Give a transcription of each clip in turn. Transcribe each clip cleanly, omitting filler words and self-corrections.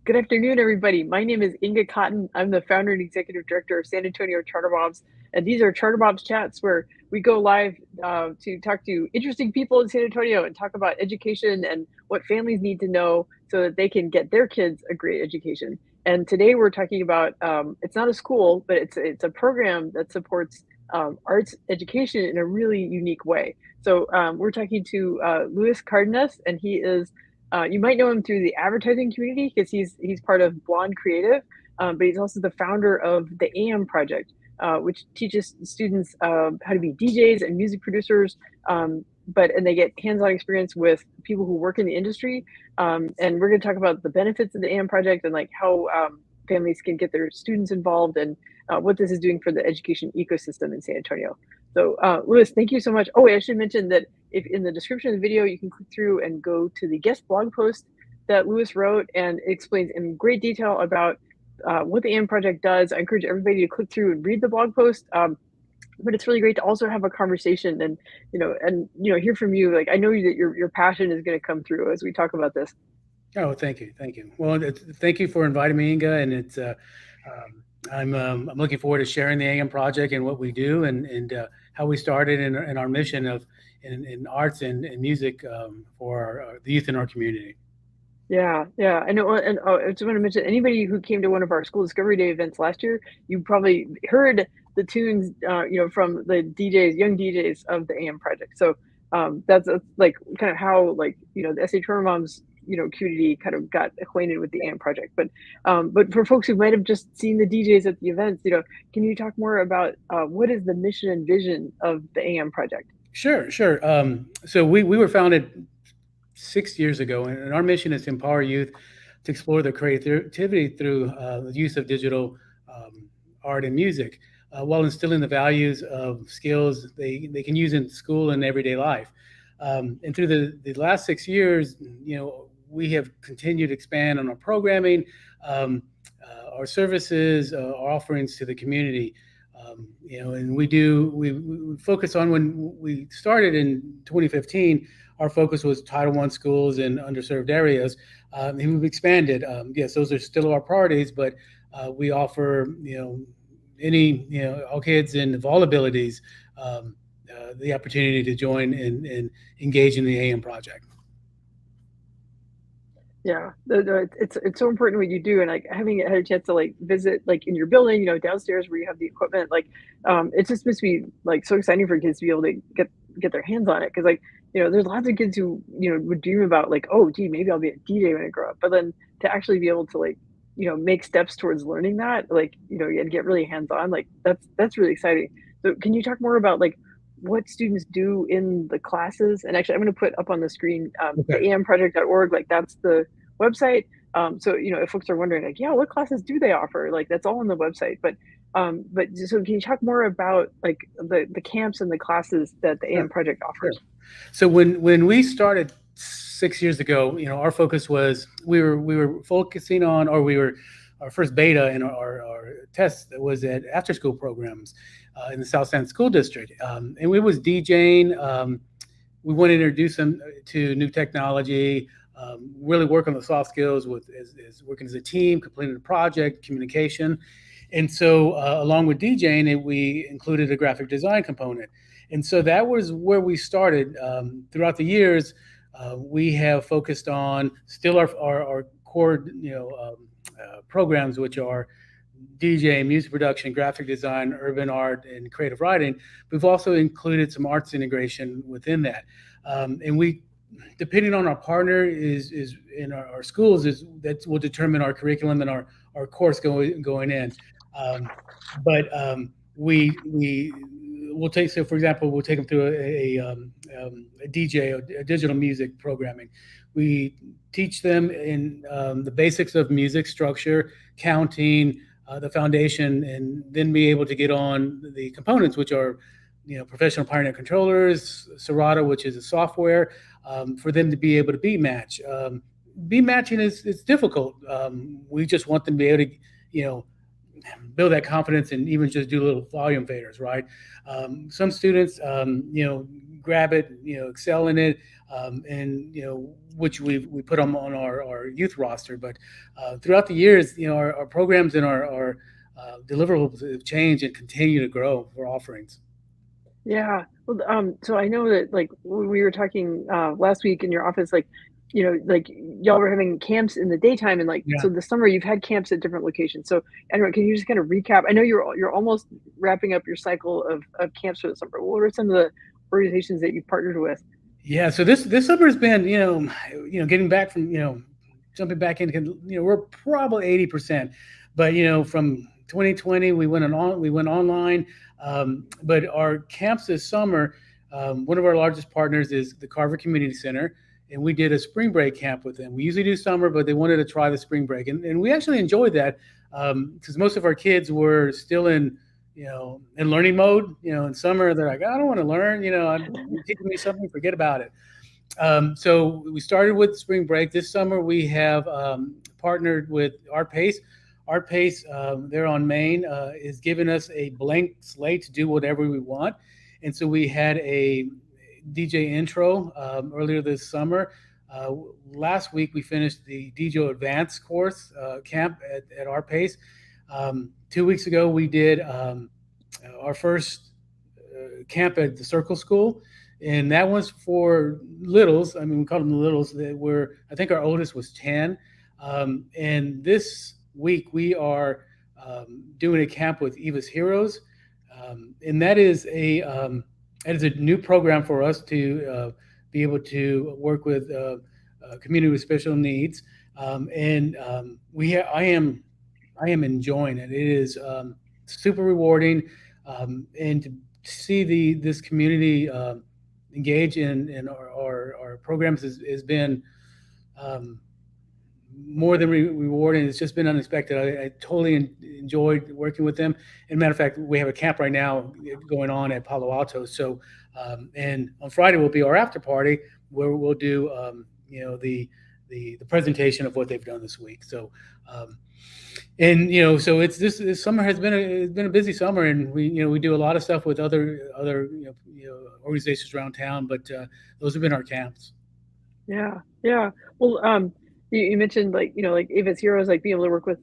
Good afternoon, everybody. My name is Inga Cotton. I'm the founder and executive director of San Antonio Charter Mobs. And these are Charter Mobs chats where we go live to talk to interesting people in San Antonio and talk about education and what families need to know so that they can get their kids a great education. And today we're talking about it's not a school, but it's a program that supports arts education in a really unique way. So we're talking to Luis Cardenas, and he is you might know him through the advertising community because he's part of Blonde Creative, but he's also the founder of the AM Project, which teaches students how to be DJs and music producers. And they get hands-on experience with people who work in the industry. And we're going to talk about the benefits of the AM Project and like how families can get their students involved and what this is doing for the education ecosystem in San Antonio. So, Louis, thank you so much. Oh, I should mention that if in the description of the video, you can click through and go to the guest blog post that Louis wrote, and it explains in great detail about what the AM Project does. I encourage everybody to click through and read the blog post. But it's really great to also have a conversation and hear from you. Like I know that your passion is going to come through as we talk about this. Oh, thank you. Well, thank you for inviting me, Inga, and it's I'm looking forward to sharing the AM Project and what we do and how we started in our mission of in arts and music for the youth in our community. Yeah, I know. And I just want to mention anybody who came to one of our School Discovery Day events last year, you probably heard the tunes, from the DJs, young DJs of the AM Project. So that's like kind of how the SA Trauma Moms community kind of got acquainted with the AM Project. But for folks who might have just seen the DJs at the events, can you talk more about what is the mission and vision of the AM Project? Sure. So we were founded 6 years ago, and our mission is to empower youth to explore their creativity through the use of digital art and music, while instilling the values of skills they can use in school and everyday life. And through the last 6 years, we have continued to expand on our programming, our services, our offerings to the community. And we focus on, when we started in 2015, our focus was Title I schools in underserved areas. And we've expanded. Yes, those are still our priorities, but we offer, all kids and of all abilities, the opportunity to join and engage in the AM Project. Yeah, it's so important what you do, and like having had a chance to visit in your building, downstairs where you have the equipment, it's just supposed to be so exciting for kids to be able to get their hands on it, because there's lots of kids who would dream about oh gee, maybe I'll be a DJ when I grow up, but then to actually be able to make steps towards learning that, and get really hands on, that's really exciting. So can you talk more about what students do in the classes? And actually, I'm going to put up on the screen the amproject.org. That's the website. So if folks are wondering, what classes do they offer? That's all on the website. But so can you talk more about the camps and the classes that the AM Project offers? Sure. So when we started 6 years ago, our focus was we were focusing on, our first beta in our test that was at after school programs in the South San School District, and it was DJing. We wanted to introduce them to new technology, really work on the soft skills as working as a team, completing a project, communication. And so along with DJing, we included a graphic design component. And so that was where we started. Throughout the years, we have focused on still our core programs, which are DJ, music production, graphic design, urban art, and creative writing. We've also included some arts integration within that. And we, depending on our partner is in our schools, that will determine our curriculum and our course going in. We'll take, so for example, we'll take them through a DJ, a digital music programming. We teach them in the basics of music structure, counting, the foundation, and then be able to get on the components, which are professional Pioneer controllers, Serato, which is a software, for them to be able to beat match. Beat matching is difficult. We just want them to be able to, build that confidence and even just do little volume faders, right? Some students, grab it, excel in it. and which we put them on our youth roster. But throughout the years, our programs and our deliverables have changed and continue to grow for offerings. Yeah. Well, so I know that like when we were talking last week in your office, like, like y'all were having camps in the daytime and like Yeah. so this summer you've had camps at different locations. So I don't know, can you just kind of recap? I know you're almost wrapping up your cycle of camps for the summer. What are some of the organizations that you've partnered with? Yeah, so this summer has been, getting back from, jumping back into, we're probably 80%, but from 2020 we went online, but our camps this summer, one of our largest partners is the Carver Community Center, and we did a spring break camp with them. We usually do summer, but they wanted to try the spring break, and we actually enjoyed that because most of our kids were still in learning mode. In summer, they're like, I don't want to learn. You're teaching me something, forget about it. So we started with spring break. This summer, we have partnered with Art Pace. Art Pace, they're on Main, is giving us a blank slate to do whatever we want. And so we had a DJ intro earlier this summer. Uh, Last week, we finished the DJ Advanced course camp at Art Pace. 2 weeks ago, we did our first camp at the Circle School, and that was for littles. I mean, we called them the littles. That were, I think, our oldest was 10. And this week we are doing a camp with Eva's Heroes, and that is a new program for us to be able to work with community with special needs. And I am enjoying it. It is super rewarding, and to see this community engage in our programs has been um, more than rewarding. It's just been unexpected. I totally enjoyed working with them. And matter of fact, we have a camp right now going on at Palo Alto. So, and on Friday will be our after party where we'll do, the presentation of what they've done this week. So, and so it's this summer it's been a busy summer, and we do a lot of stuff with other organizations around town. But those have been our camps. Yeah, yeah. Well, you mentioned like like Ava's Heroes, like being able to work with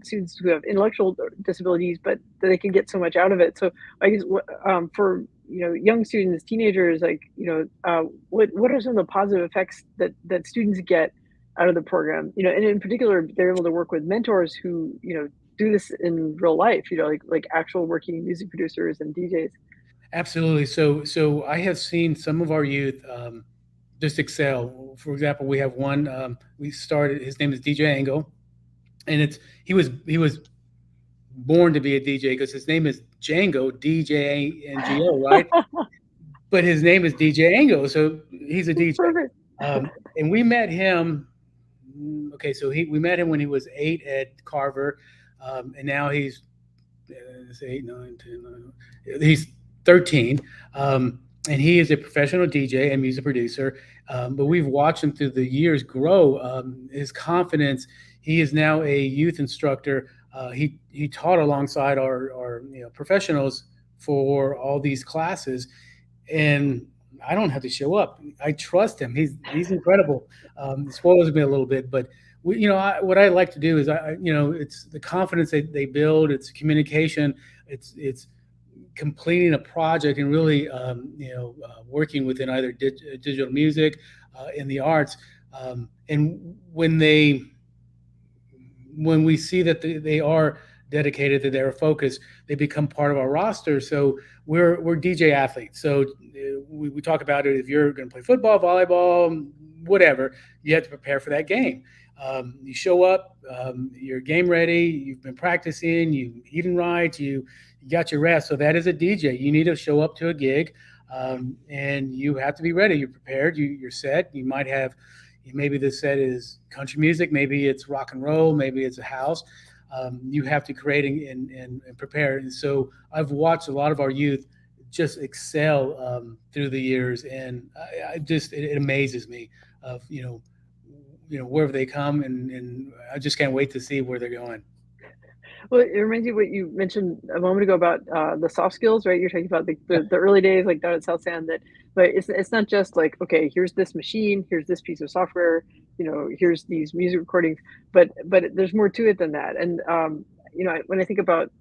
students who have intellectual disabilities, but they can get so much out of it. So I guess for young students, teenagers, like what are some of the positive effects that students get out of the program? And in particular, they're able to work with mentors who do this in real life. Like actual working music producers and DJs. Absolutely. So I have seen some of our youth just excel. For example, we have one. We started. His name is DJ Angle, and he was born to be a DJ because his name is Django, DJNGO, right? But his name is DJ Angle, so he's a DJ. Perfect. And we met him. Okay, so we met him when he was 8 at Carver, and now he's 8, 9, 10, 11. He's 13, and he is a professional DJ and music producer. But we've watched him through the years grow his confidence. He is now a youth instructor. He taught alongside our professionals for all these classes, and I don't have to show up. I trust him. He's incredible. It spoils me a little bit, but what I like to do is it's the confidence they build. It's communication. It's completing a project and really working within either digital music in the arts. And when we see that they are dedicated, that they're focused, they become part of our roster. So we're DJ athletes. So we talk about it. If you're going to play football, volleyball, whatever, you have to prepare for that game. You show up, you're game ready, you've been practicing, you eating right, you got your rest. So that is a DJ. You need to show up to a gig, and you have to be ready. You're prepared. You're set. You might have, maybe the set is country music, maybe it's rock and roll, maybe it's a house. You have to create and prepare. And so I've watched a lot of our youth just excel through the years, and I just it amazes me of wherever they come, and I just can't wait to see where they're going. Well, it reminds me what you mentioned a moment ago about the soft skills, right? You're talking about the early days, like down at South San. That, but it's not just like, okay, here's this machine, here's this piece of software, here's these music recordings, but there's more to it than that. And when I think about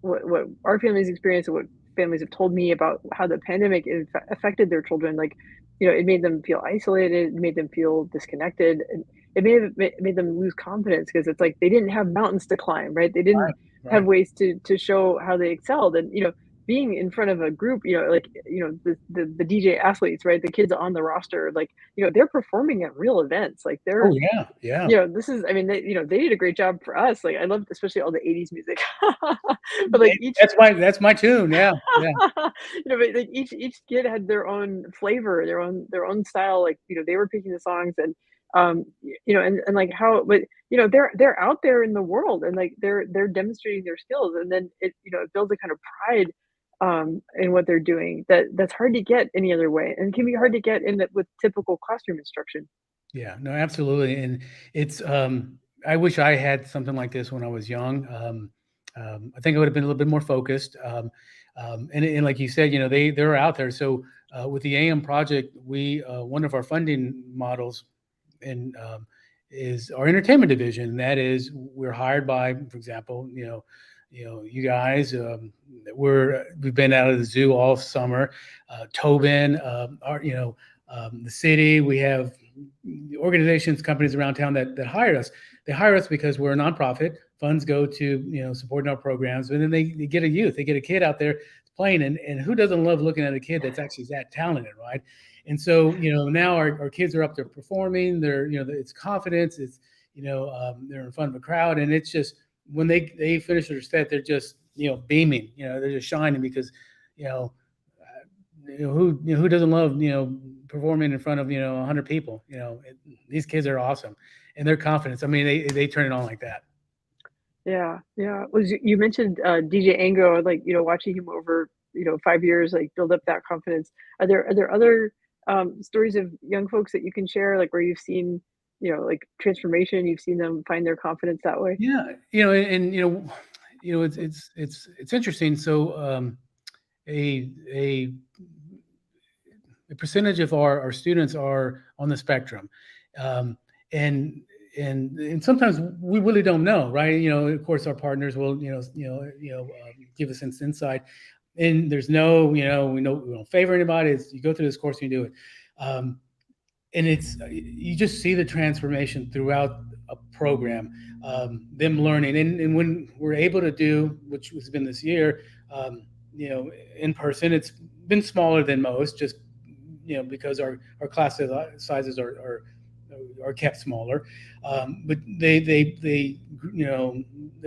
what our family's experience and what families have told me about how the pandemic affected their children, like, it made them feel isolated, it made them feel disconnected, and it made them lose confidence because it's like they didn't have mountains to climb, right? They didn't Right, have right. ways to show how they excelled, and being in front of a group, like the DJ athletes, right? The kids on the roster, like they're performing at real events, like Oh they're yeah, yeah. this is, I mean, they did a great job for us. Like, I loved especially all the 80s music. But like each That's my tune. Yeah, yeah. but like each kid had their own flavor, their own style. Like, they were picking the songs, and and like how, but they're out there in the world, and like they're demonstrating their skills, and then it builds a kind of pride in what they're doing that's hard to get any other way, and can be hard to get in the, with typical classroom instruction. Yeah, no, absolutely, and it's, I wish I had something like this when I was young. I think I would have been a little bit more focused. And like you said, they're out there. So with the AM project, we one of our funding models and is our entertainment division. That is, we're hired by, for example, you guys. We've been out of the zoo all summer. Tobin, the city. We have organizations, companies around town that hire us. They hire us because we're a nonprofit. Funds go to supporting our programs, and then they get they get a kid out there playing, and who doesn't love looking at a kid that's actually that talented, right? And so now our kids are up there performing. They're it's confidence. It's they're in front of a crowd, and it's just when they finish their set, they're just beaming. They're just shining because you know who doesn't love performing in front of 100 people. These kids are awesome, and their confidence. I mean, they turn it on like that. Yeah, yeah. Was you mentioned DJ Ango, like watching him over 5 years, like build up that confidence. Are there other stories of young folks that you can share, like where you've seen like transformation, you've seen them find their confidence that way? Yeah, and it's interesting. So a a a percentage of our students are on the spectrum, um, and and sometimes we really don't know, right? Of course, our partners will give us insight, and there's no we don't favor anybody. You go through this course and you do it. And it's you just see the transformation throughout a program, them learning, and when we're able to do, which has been this year, um, in person, it's been smaller than most, just because our class sizes are kept smaller, but they they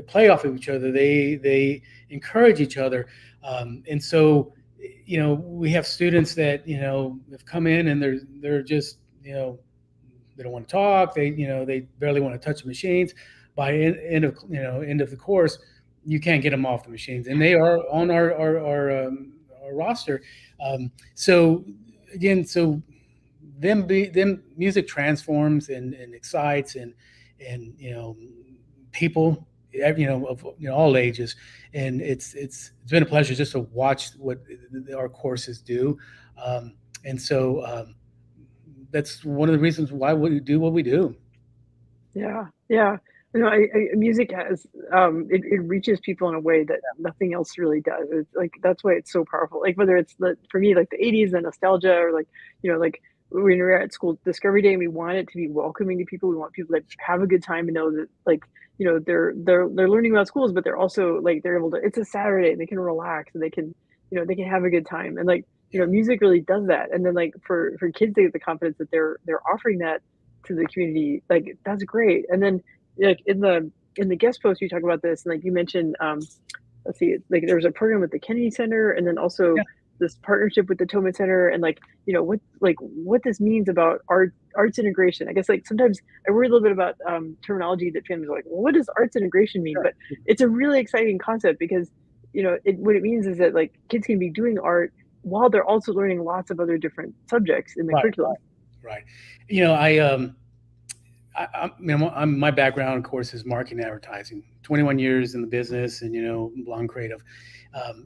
play off of each other, they encourage each other, and so we have students that have come in and they're just they don't want to talk. They barely want to touch the machines. By end of the course, you can't get them off the machines, and they are on our roster. So again, them music transforms and excites and people of all ages, and it's been a pleasure just to watch what our courses do, and so. That's one of the reasons why we do what we do. Yeah, yeah. Music has it reaches people in a way that nothing else really does. It's like that's why it's so powerful. Like whether it's for me like the 80s, the nostalgia, or like like when we were at school discovery day, and we want it to be welcoming to people. We want people to have a good time and know that like they're learning about schools, but they're also like they're able to. It's a Saturday and they can relax and they can they can have a good time, and like Yeah. music really does that. And then like for kids to get the confidence that they're offering that to the community, like that's great. And then like in the guest post you talk about this, and like you mentioned let's see, like there was a program with the Kennedy Center, and then also Yeah. this partnership with the Tobin Center, and what this means about arts integration. I guess like sometimes I worry a little bit about terminology that families are like, well, what does arts integration mean? Sure. But it's a really exciting concept because what it means is that like kids can be doing art while they're also learning lots of other different subjects in the Right. curriculum. Right. Right. I my background, of course, is marketing and advertising. 21 years in the business, and long creative.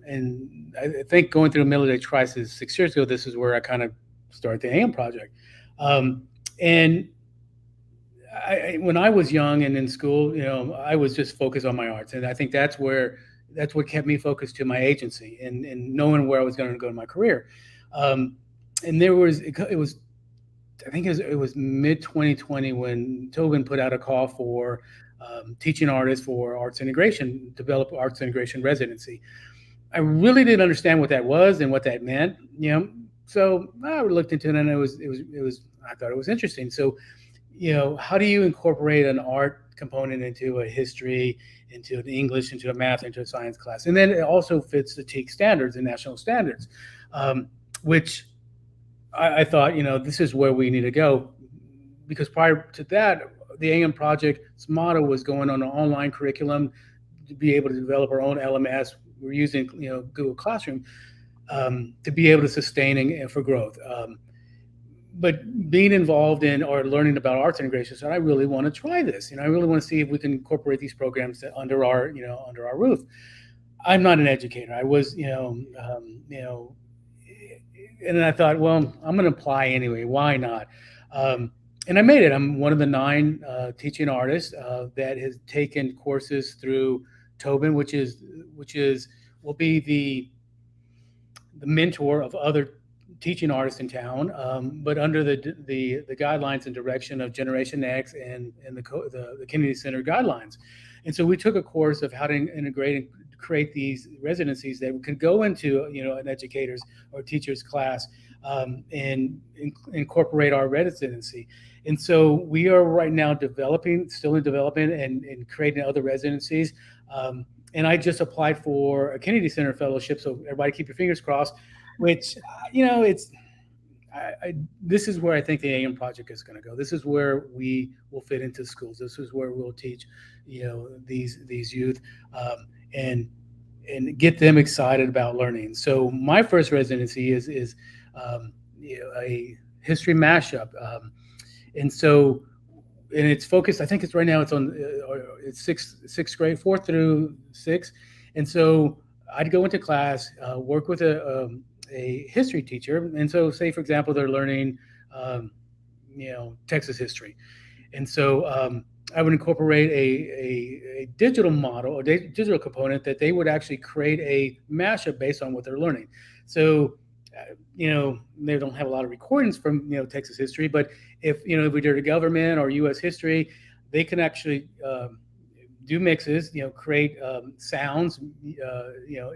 And I think going through a military crisis 6 years ago, this is where I kind of started the AM project. And when I was young and in school, I was just focused on my arts, and I think that's what kept me focused to my agency and knowing where I was going to go in my career. And it was I think it was mid 2020 when Tobin put out a call for teaching artists for arts integration, develop arts integration residency. I really didn't understand what that was and what that meant, So I looked into it, and I thought it was interesting. So, how do you incorporate an art component into a history, into an English, into a math, into a science class? And then it also fits the TEAC standards and national standards, which I thought, this is where we need to go, because prior to that, the AM project's motto was going on an online curriculum to be able to develop our own LMS. We're using, Google Classroom to be able to sustain and for growth. But being involved in or learning about arts integration, so I really want to try this. I really want to see if we can incorporate these programs under our roof. I'm not an educator. I was, and then I thought, well, I'm going to apply anyway. Why not? And I made it. I'm one of the 9 teaching artists that has taken courses through Tobin, which will be the mentor of other teaching artists in town, but under the guidelines and direction of Generation X and the Kennedy Center guidelines. And so we took a course of how to integrate and create these residencies that could go into an educator's or teacher's class and incorporate our residency. And so we are right now still in development and creating other residencies. And I just applied for a Kennedy Center fellowship, so everybody keep your fingers crossed. Which this is where I think the AM project is going to go. This is where we will fit into schools. This is where we'll teach, these youth, and get them excited about learning. So my first residency is a history mashup, and it's focused. I think it's right now. It's on it's sixth grade, 4th through 6th, and so I'd go into class, work with a history teacher, and so say for example they're learning, Texas history, and so I would incorporate a digital model, a digital component that they would actually create a mashup based on what they're learning. So, they don't have a lot of recordings from, Texas history, but if we did a government or U.S. history, they can actually do mixes, create sounds,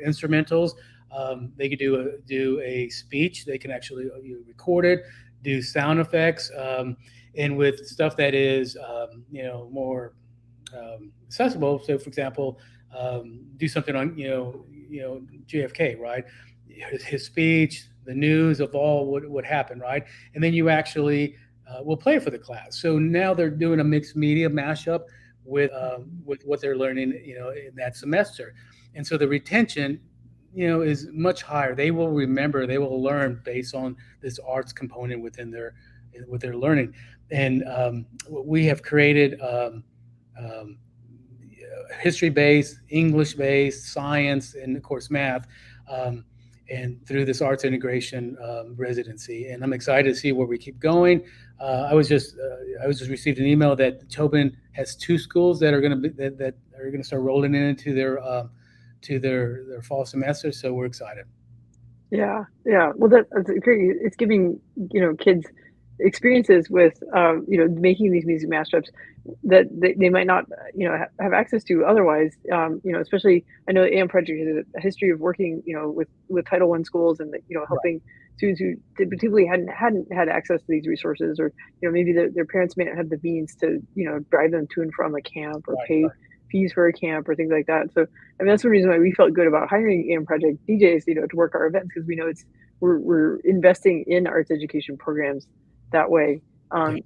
instrumentals. They could do a speech. They can actually record it, do sound effects, and with stuff that is more accessible. So, for example, do something on JFK, right? His speech, the news of all what happened, right? And then you actually will play it for the class. So now they're doing a mixed media mashup with what they're learning, in that semester, and so the retention, is much higher. They will remember, they will learn based on this arts component within what they're learning. And we have created history-based, English-based, science, and of course math, and through this arts integration residency. And I'm excited to see where we keep going. I was just received an email that Tobin has 2 schools that are going to start rolling into their fall semester. So we're excited. Yeah, yeah. Well, that's great. It's giving, kids experiences with, making these music mashups that they might not, have access to otherwise. Especially I know the AM Project has a history of working, with Title I schools and, helping students who typically hadn't had access to these resources, or, maybe their parents may not have the means to, drive them to and from a camp or pay fees for a camp or things like that. So, I mean, that's the reason why we felt good about hiring AM Project DJs, to work our events, because we know we're investing in arts education programs that way. And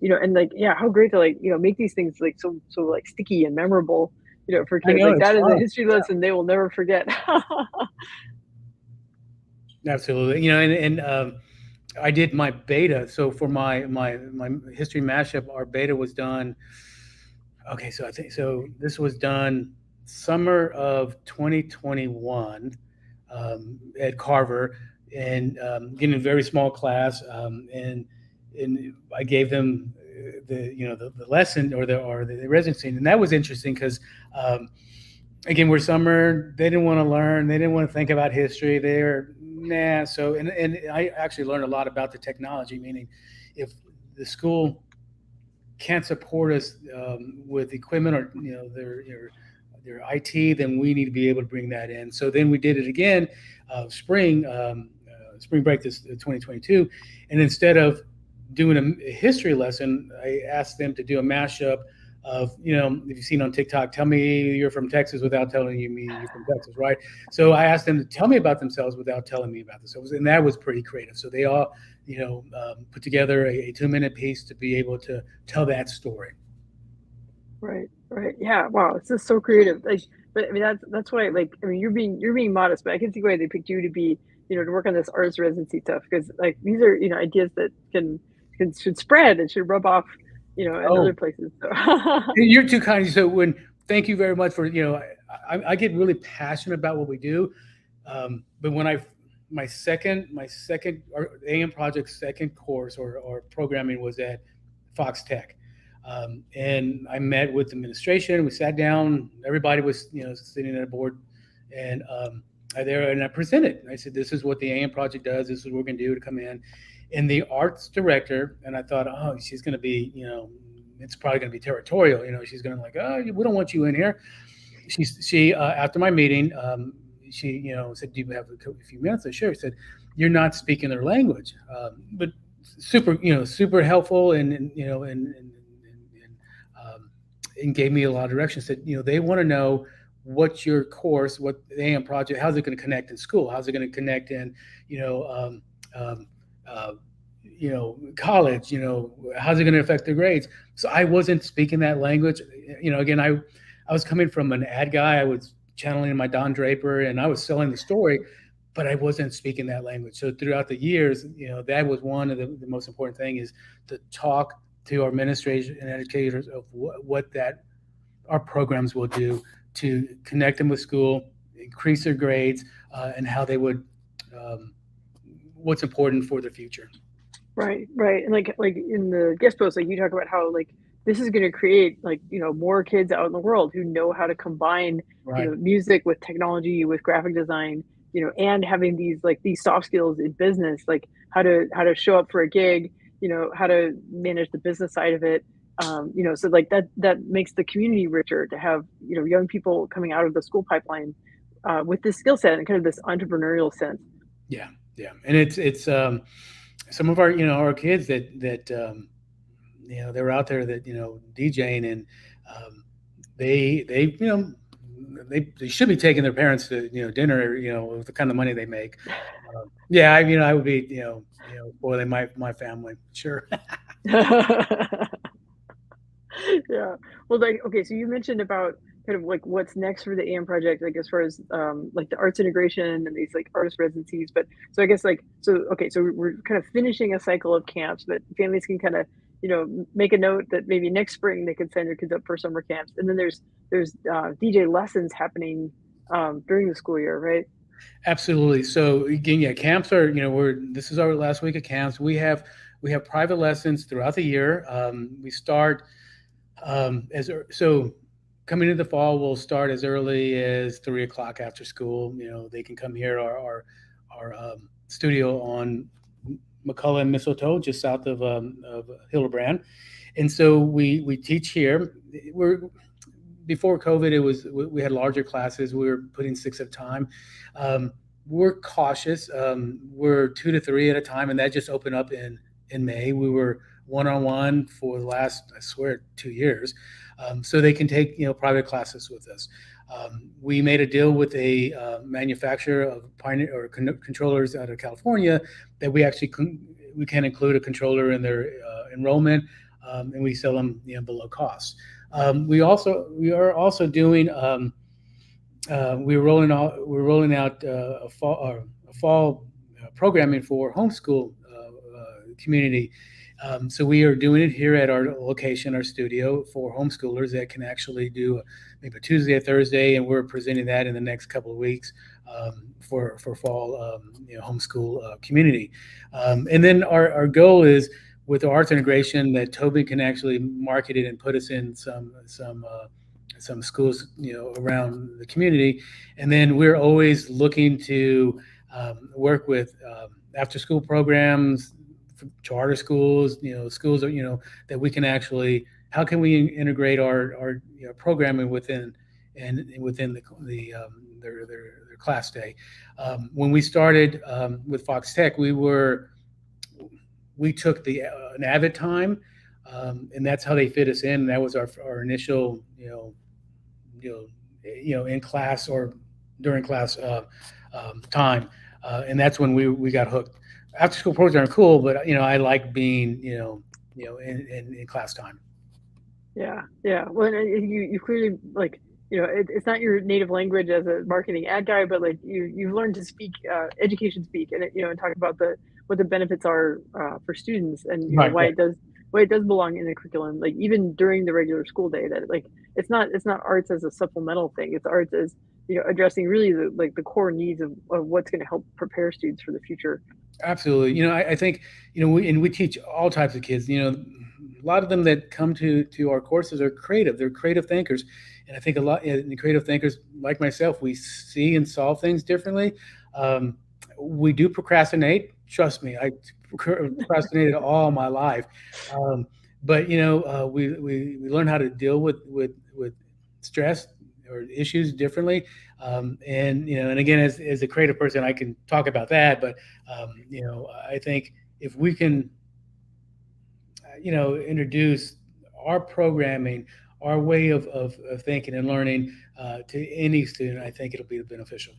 how great to make these things so sticky and memorable, for kids. Like that is a history lesson they will never forget. Absolutely. I did my beta. So for my history mashup, our beta was done. Okay, so I think so. This was done summer of 2021 at Carver, and getting a very small class, and I gave them the lesson or the residency, and that was interesting because um, again, we're summer. They didn't want to learn. They didn't want to think about history. They're nah. So and I actually learned a lot about the technology. Meaning, if the school can't support us with equipment or their IT, then we need to be able to bring that in. So then we did it again, spring break this 2022, and instead of doing a history lesson, I asked them to do a mashup of, if you've seen on TikTok, tell me you're from Texas without telling me you're from Texas, right? So I asked them to tell me about themselves without telling me about themselves, and that was pretty creative. So they all, put together a 2-minute piece to be able to tell that story. Right, right. Yeah. Wow. It's just so creative. Like, but I mean, that's why. Like, I mean, you're being modest, but I can see why they picked you to be, to work on this arts residency stuff because like these are ideas that should spread and should rub off, in other Oh, places. So. you're too kind. So thank you very much for, I get really passionate about what we do. But when my second AM project's second course or programming was at Fox Tech. And I met with administration. We sat down. Everybody was, sitting at a board, and I presented. I said, "This is what the AM project does. This is what we're going to do to come in." And the arts director, and I thought, "Oh, she's going to be, it's probably going to be territorial. She's going to like, oh, we don't want you in here." She after my meeting, she, said, "Do you have a few minutes?" I sure. She said, "You're not speaking their language," but super helpful, and gave me a lot of direction. Said, they want to know what your course, what the AM project, how's it going to connect in school? How's it going to connect in, you know, um, uh, college? How's it going to affect their grades? So I wasn't speaking that language. Again, I was coming from an ad guy. I was channeling my Don Draper, and I was selling the story, but I wasn't speaking that language. So throughout the years, that was one of the most important thing is to talk to our administrators and educators of what that our programs will do to connect them with school, increase their grades, and how they would what's important for the future. Right, right. And like in the guest post, like you talk about how like this is going to create like, more kids out in the world who know how to combine, Right. music with technology, with graphic design, and having these soft skills in business, like how to show up for a gig, how to manage the business side of it. So like that makes the community richer to have, young people coming out of the school pipeline with this skill set and kind of this entrepreneurial sense. Yeah, yeah, and it's some of our kids that they were out there that DJing, and um, they they should be taking their parents to dinner, with the kind of money they make. Yeah, I would be spoiling my family, sure. Yeah. Well, like, okay, so you mentioned about kind of like what's next for the AM project, like as far as like the arts integration and these like artist residencies. But so I guess like so okay, so we're kind of finishing a cycle of camps, but families can kind of make a note that maybe next spring they could send their kids up for summer camps, and then there's DJ lessons happening during the school year, right? Absolutely. So again, yeah, camps are, we're this is our last week of camps. We have private lessons throughout the year. We start so coming into the fall, we'll start as early as 3 o'clock after school. They can come here our studio on McCullough and Mistletoe, just south of Hildebrand, and so we teach here. We're Before COVID, we had larger classes. We were putting 6 at a time. Um, we're cautious. We're 2 to 3 at a time, and that just opened up in May. We were one-on-one for the last, I swear, 2 years, so they can take private classes with us. We made a deal with a manufacturer of Pioneer or controllers out of California that we can include a controller in their enrollment, and we sell them below cost. We are also doing we're rolling out a fall programming for homeschool community. So we are doing it here at our location, our studio, for homeschoolers that can actually do maybe a Tuesday or Thursday, and we're presenting that in the next couple of weeks for fall homeschool community. And then our goal is with the arts integration that Tobin can actually market it and put us in some schools around the community, and then we're always looking to work with after school programs, charter schools, schools that we can actually, how can we integrate our programming within their class day. When we started with Fox Tech, we took an Avid time, and that's how they fit us in. That was our initial in class or during class time, and that's when we got hooked. After school programs are cool, but I like being in class time. Yeah, yeah. Well, and you clearly like it's not your native language as a marketing ad guy, but like you've learned to speak education speak, and and talk about what the benefits are for students, and Right, right. why it does belong in the curriculum, like even during the regular school day. That like it's not arts as a supplemental thing. It's arts as addressing really the core needs of what's going to help prepare students for the future. Absolutely. I think, we teach all types of kids. A lot of them that come to our courses are creative. They're creative thinkers. And I think a lot in creative thinkers like myself, we see and solve things differently. We do procrastinate. Trust me, I procrastinated all my life. But we learn how to deal with stress or issues differently. And again, as a creative person, I can talk about that. But I think if we can, introduce our programming, our way of thinking and learning to any student, I think it'll be beneficial.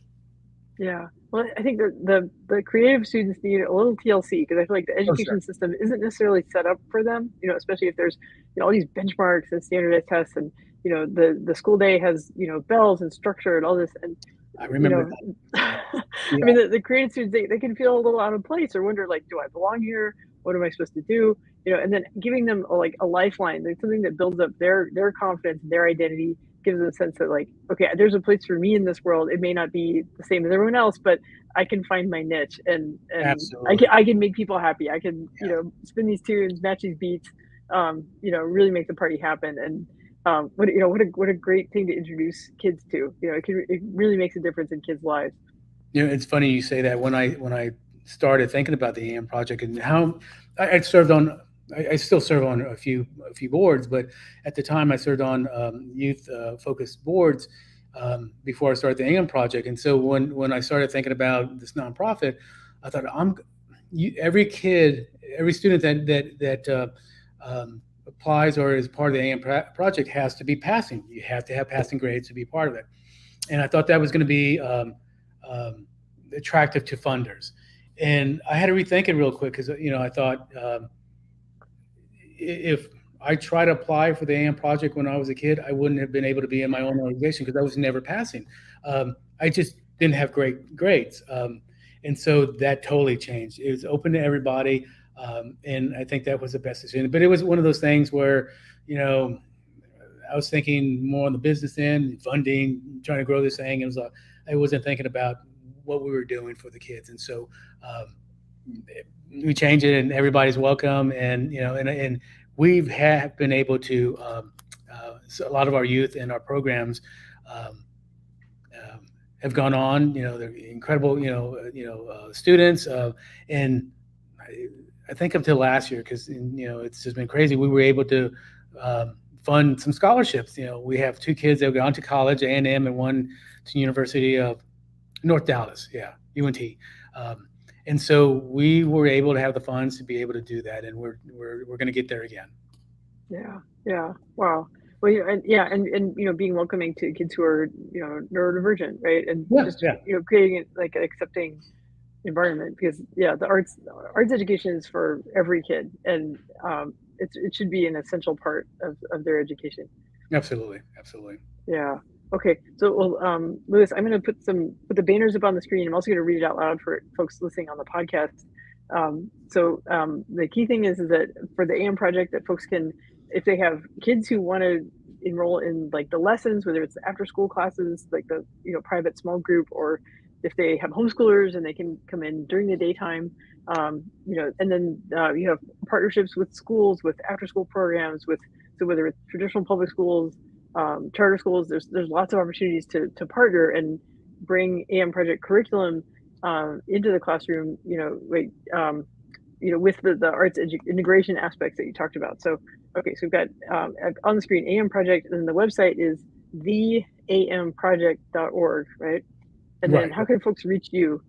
Yeah. Well, I think the creative students need a little TLC because I feel like the Oh, sure. education system isn't necessarily set up for them, especially if there's, all these benchmarks and standardized tests and, the school day has, bells and structure and all this. And, I remember that. I Yeah, mean, the creative students, they can feel a little out of place or wonder like, do I belong here? What am I supposed to do? And then giving them a lifeline, like something that builds up their confidence, their identity, gives them a sense that like, okay, there's a place for me in this world. It may not be the same as everyone else, but I can find my niche and absolutely. I can make people happy. I can, Yeah. spin these tunes, match these beats, really make the party happen. And what a great thing to introduce kids to. It really makes a difference in kids' lives. It's funny you say that. When I started thinking about the AM project and how I served on, I still serve on a few boards, but at the time I served on youth focused boards before I started the AM project. And so when I started thinking about this nonprofit, I thought every kid, every student that applies or is part of the AM project has to be passing. You have to have passing grades to be part of it. And I thought that was going to be attractive to funders. And I had to rethink it real quick because I thought if I tried to apply for the AM project when I was a kid, I wouldn't have been able to be in my own organization because I was never passing. I just didn't have great grades. And so that totally changed. It was open to everybody. And I think that was the best decision. But it was one of those things where, I was thinking more on the business end, funding, trying to grow this thing. I wasn't thinking about what we were doing for the kids. And so we changed it, and everybody's welcome. And and we have been able to so a lot of our youth and our programs have gone on. They're incredible. Students, and I think up till last year, because it's just been crazy. We were able to fund some scholarships. We have two kids that have gone to college, A&M, and one to University of North Dallas, yeah, UNT. And so we were able to have the funds to be able to do that, and we're going to get there again. Yeah, yeah. Wow. Well, and being welcoming to kids who are neurodivergent, right? And Yeah, just yeah, creating like an accepting environment because the arts education is for every kid, and it should be an essential part of their education. absolutely, absolutely. Yeah. Okay. So, well, Louis, I'm going to put the banners up on the screen. I'm also going to read it out loud for folks listening on the podcast. The key thing is that for the AM project, that folks can, if they have kids who want to enroll in like the lessons, whether it's the after school classes, like the private small group, or if they have homeschoolers and they can come in during the daytime, and then you have partnerships with schools, with after school programs, with, so whether it's traditional public schools, charter schools, there's lots of opportunities to partner and bring AM project curriculum into the classroom, with the arts integration aspects that you talked about. So, okay, so we've got on the screen AM project, and the website is theamproject.org, right? And then Right. how can folks reach you?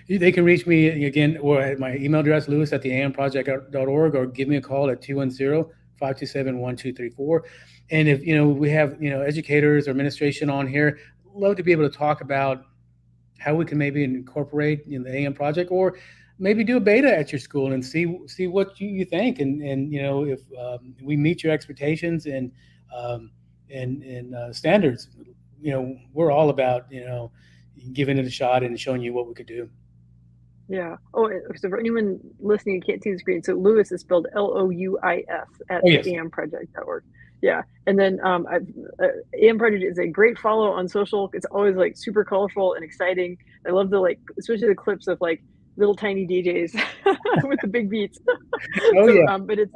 They can reach me again, or at my email address, lewis@theamproject.org, or give me a call at 210-527-1234. And if, we have, educators or administration on here, love to be able to talk about how we can maybe incorporate the AM project, or maybe do a beta at your school and see what you think. And if we meet your expectations and standards, we're all about, giving it a shot and showing you what we could do. Yeah. Oh, so for anyone listening, you can't see the screen. So Lewis is spelled Louis at Yes. theamproject.org. Yeah. And then AM Project is a great follow on social. It's always like super colorful and exciting. I love especially the clips of like little tiny DJs with the big beats. Oh, So, yeah. but it's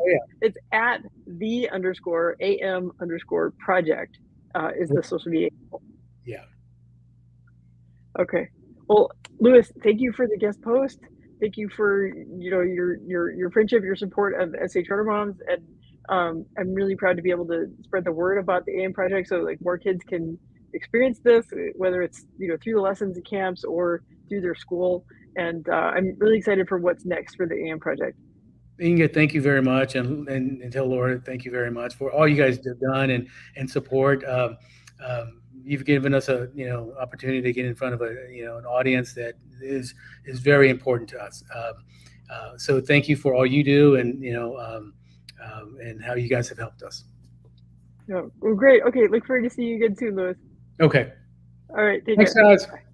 at _AM_project is the social media. Yeah. Okay. Well, Lewis, thank you for the guest post. Thank you for your friendship, your support of SA Charter Moms, and I'm really proud to be able to spread the word about the AM project, so like more kids can experience this, whether it's through the lessons at camps or through their school. And I'm really excited for what's next for the AM project. Inga, thank you very much, and tell Laura, thank you very much for all you guys have done and support. You've given us a opportunity to get in front of an audience that is very important to us. So thank you for all you do, and and how you guys have helped us. Yeah, well, great. Okay, look forward to seeing you again soon, Lewis. Okay. All right, take Thanks, care. guys. Bye.